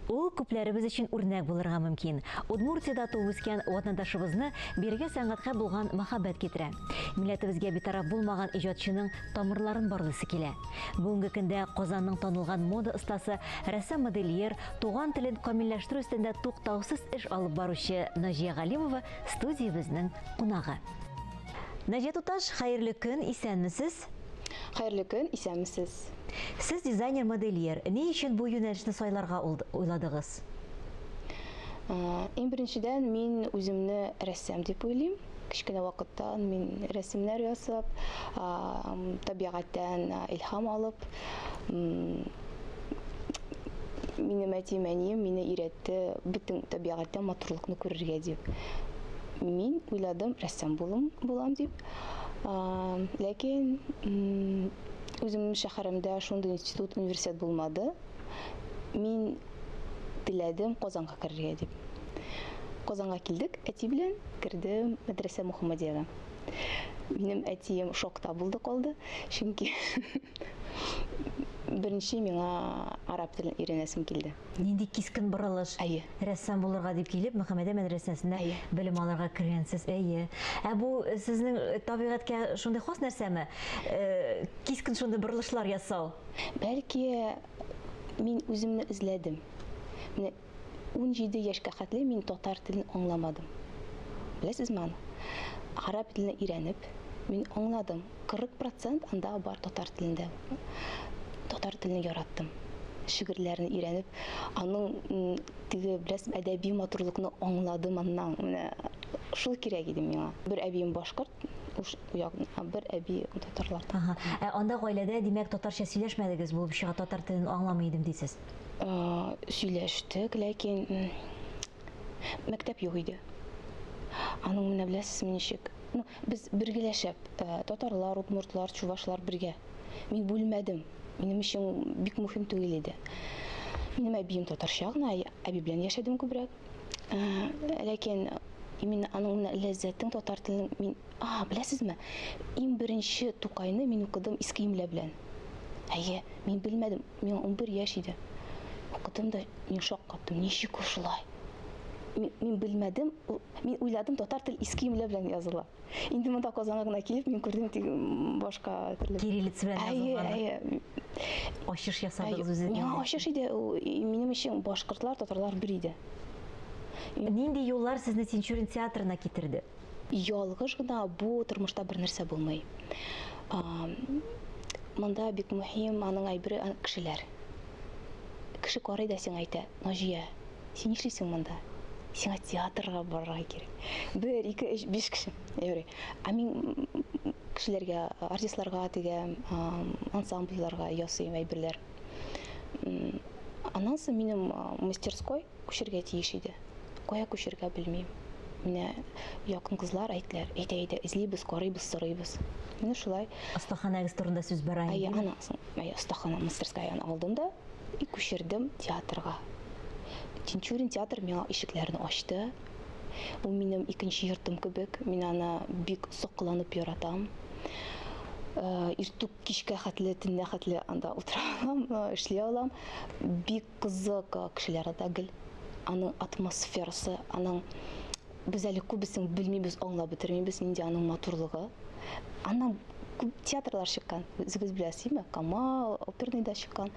Ул күпләребез өчен үрнәк булырга мөмкин. Удмуртиядә туып үскән ватандашларыбызны биргә сәнгатькә булган мәхәббәт китерә. Милләтебезгә битараф булмаган иҗатчының тамырларын барлыйсы килә. Бүгенге көндә Казанның танылган мода остасы, рәссам-модельер, туган телен камилләштерү өстендә туктаусыз эш алып баручы Наҗия Галимова студиябезнең кунагы. Наҗия туташ, хәерле көн, исәнмесез? Хәерле көн, исәнмесез? Сез дизайнер-модельер. Ни өчен бу юнәлешне сайларга уйладыгыз? Иң беренчедән мин үземне рәссам дип уйлыйм. Кичкенә вакыттан мин рәсемнәр ясап, табигатьтән илһам алып, минем әти-әнием мине өйрәтте бөтен табигатьтән матурлыкны күрергә дип. Мин уйладым, рәссам булам дип. Ләкин үземнең шәһәремдә шундый институт, университет булмады. Мин теләдем Казанга кергә дип. Казанга килдек, әти белән кердем мәдрәсә Мөхәммәдиягә. Минем әтием шокта булды калды, чөнки беренче миңа араб телен өйрәнәсем килде. Нинди кискен борылыш? Рәссам булырга дип килеп, Мөхәммәдия мәдрәсәсенә белем алырга кергәнсез. Ә бу сезнең табигатькә шундый хас нәрсәме? Кискен шундый борылышлар ясау? Бәлки мин үземне эзләдем. 17 яшькә хәтле мин татар телен аңламадым. Беләсезме аны? Араб телене өйрәнеп, мин аңладым. 40% анда бар татар телендә. Татар телене яраттым. Шигырьләрне өйрәнеп, аның теге бераз әдәби матурлыкны аңладым аннан. Менә шул кирәк иде миңа. Бер әбием башкорт, бер әби татарлар. Анда гаиләдә, димәк, татарча сөйләшмәдегез, булып чыга, татар телен аңламый идем дисез. Сөйләштек, ләкин мәктәп юк иде. Аның менә беләсезме ничек? Без бергәләшеп, татарлар, удмуртлар, чувашлар бергә. Мин бүлмәдем. Минем өчен бик мөһим түгел иде. Минем әбием татарча гына, әби белән яшәдем күбрәк. Ләкин именно аның менә ләззәтен татар телен мин, беләсезме? Иң беренче Тукайны мин укыдым иске имлә белән. Мин белмәдем. Мин 11 яшь иде. Укыдым да мин шаккаттым. Ничек шулай? Мин белмәдем. Мин уйладым, татар тел иске имлә белән языла. Инде монда Казанга гына килеп, мин күрдем башка төрле кириллица белән язылган. Ачыш ясадыгыз үзегез. Ачыш иде. Минем өчен башкортлар, татарлар бер иде. Нинди юллар сезне Тинчурин театрына китерде? Ялгыш гына бу тормышта бер нәрсә булмый. Монда бик мөһим аның әйбере кешеләр. Кеше карый да сиңа әйтә: "Наҗия, син нишлисең монда? Сиңа театрга барырга кирәк." 1, 2, 3, 5 кеше. Мин кешеләргә, артистларга тегәм, ансамбльләргә ясыйм әйберләр. Аннан соң минем мастерской күчергә тиеш иде. Кая күчергә белмим. Менә якын кызлар әйттеләр: "Әйдә, эзлибез, карыйбыз, сорыйбыз." Менә шулай. Астаханагыз турында сүз бара инде. Аннан соң астахана мастерскаяны алдым да и күчердем театрга. Тинчурин театр миңа ишекләрне ачты. Ул минем икенче йортым кебек. Мин аны бик сокланып яратам. Иртүк кичкә хәтле, төнлә хәтле анда утырам, эшли алам. Бик кызык кешеләр да гел. Аның атмосферасы, аның без әле күбесен белмибез, аңлап бетермибез инде аның матурлыгы. Аның күп театрлар чыккан. Үзегез беләсезме? Камал, оперныйда чыккан.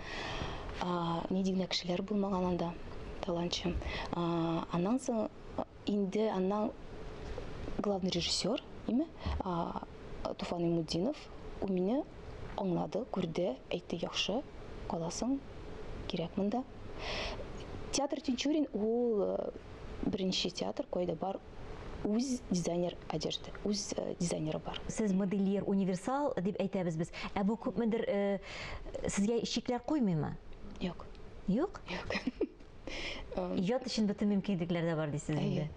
Ни дигән кешеләр булмаган анда. Талантчы. Аннан соң инде аннан главный режиссер, Туфан Имуддинов, у мине аңлады, күрде, әйтте: "Яхшы, каласың, кирәк монда." Театр Тинчурин ул беренче театр, кайда бар үз дизайнер одежды, үз дизайнеры бар. Сез модельер, универсал дип әйтәбез без. Бу күпмедер сезгә шикләр куймыймы? Юк. Юк? Юк. Иҗат өчен бөтен мөмкинлекләр дә бар дисез инде.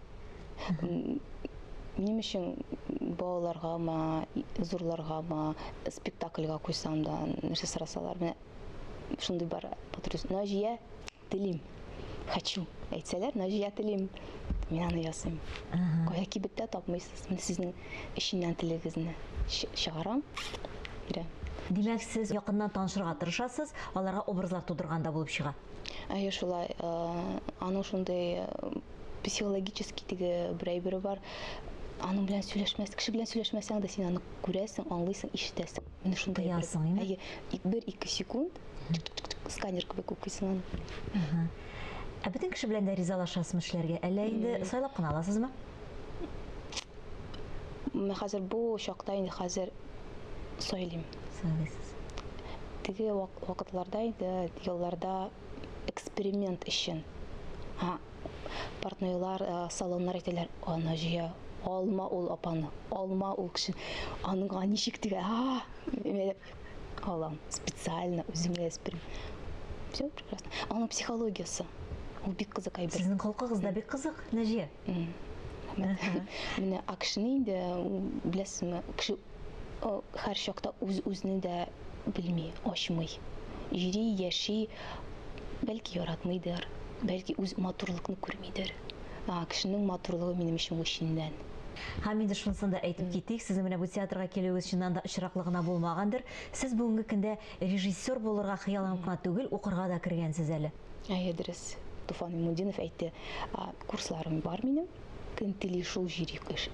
Минем өчен балаларгамы, зурларгамы, спектакльгә куйсам да, нәрсә сорасалар, менә шундый бар. Наҗия, телим, хочу. Әйтсәләр, Наҗия, телим. Мин аны ясыйм. Кая кибеттә тапмыйсыз. Мен сезнең эченнән телегезне чыгарам. Димәк, сез якыннан танышырга тырышасыз, аларга образлар тудырганда булып чыга. Әйе шулай, аның шундай психологический теге бер әйбере бар. Аның белән сөйләшмәс, кеше белән сөйләшмәсәң дә син аны күрәсең, аңлыйсың, ишетәсең. Менә шундай әйбере. Тоясың, име? Әйе, 1-2 секунд сканер кебек укыйсың аны. Ә бөтен кеше белән дә ризалашасызмы эшләргә? Әллә инде сайлап кына аласызмы? Мен хәзер бу чакта инде хәзер сөйлим. Сайлайсыз. Теге вакытларда инде, елларда эксперимент өчен. Партнерлар, салоннар әйтәләр, ана җыя, алма ул апаны, алма ул кеше. Аныңга ничек теге, алам, специально үземә эксперимент. Все прекрасно. Аның психологиясы. Ул бик кызык әйбер. Сезнең холкыгыз да бик кызык, Нәҗия. Менә кешене инде беләсезме, кеше һәр чакта үзне дә белми, ачмый. Йөри, яши, бәлки яратмыйдыр, бәлки үз матурлыкны күрмидер. Кешенең матурлыгы минем өчен ичиннән. Һәм инде шунысын да әйтеп китик, сезнең менә бу театрга килүегез чыннан да очраклы гына булмагандыр. Сез бүгенге көндә режиссер булырга хыялланып кына түгел, укырга да кергәнсез әле. Әйе, дөрес. Туфан Миңмудинов әйтте, курсларым бар минем, көн тели шул җири кеш.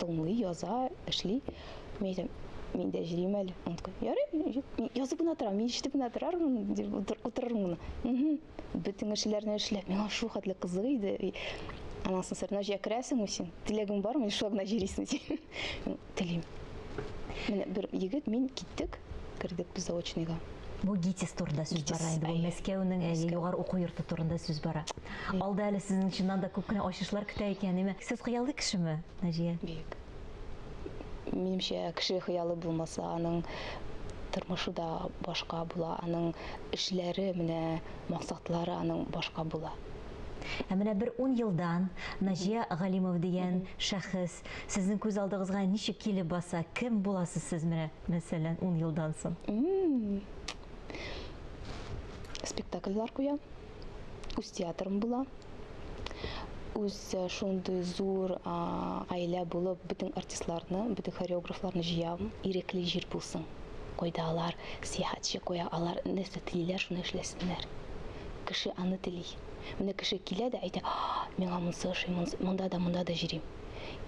Тыңлый, яза, эшли. Мен әйтәм, мин дә җирим әле. Ярый, язып гына торам, мин ишетеп гына торармын, утырырмын. Бөтен эшләрне эшләп, миңа шул хәтле кызык иде. Анасы сырна җәкрәсеңме син? Теләгең бармы? Шул гына җирисең син. Телим. Менә бер егет, мин киттек, кердек без заочныйга. Бу ГИТИС турында сүз бара инде. Бу Мәскәүнең югары уку йорты турында сүз бара. Алда әле сезнең чыннан да күп кенә ачышлар көтә икән, әмма сез хыяллы кешеме, Нәҗия? Бик. Минемчә, кеше хыялы булмаса, аның тормышы да башка була, аның эшләре, менә максатлары аның башка була. Ә менә бер 10 елдан Нәҗия Галимов дигән шәхес сезнең күз алдыгызга ничек килеп баса? Кем буласыз сез менә, мәсәлән, 10 елдан соң? Спектакльләр куям. Үз театрым була. Үз шундый зур гаилә булып, бөтен артистларны, бөтен хореографларны җыям. Ирекле җир булсын. Кайда алар сәяхәтче куя, алар нәрсә телиләр, шуны эшләсеннәр. Кеше аны тели. Менә кеше килә дә әйтә, миңа монсы ошый, монда да җирим.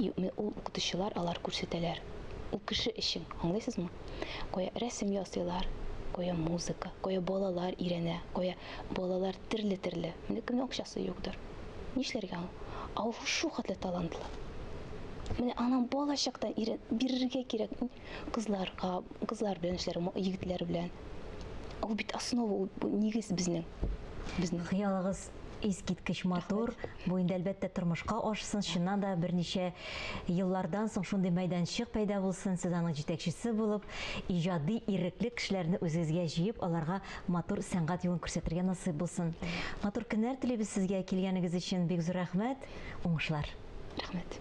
Ул укытучылар алар күрсәтәләр. Ул кеше өчен, аңлыйсызмы? Кая рәсем ясыйлар, кая музыка, кая балалар өйрәнә, кая балалар төрле. Менә кемнең акчасы юктыр. Нишләргә ул? Ул шул хәтле талантлы. Менә аның балачактан бирергә кирәк кызлар белән эшләр, егетләр белән. Ул бит основа, нигез безнең. Хыялыгыз искиткеч матур, бу инде әлбәттә тормышка ашсын, чыннан да берничә еллардан соң шундый мәйданчык пайда булсын, сез аның җитәкчесе булып, иҗади ирекле кешеләрне үзегезгә җыеп, аларга матур сәнгать юлын күрсәтергә насыйп булсын. Матур көннәр телибез сезгә килгәнегез өчен, бик зур рәхмәт, уңышлар. Рәхмәт.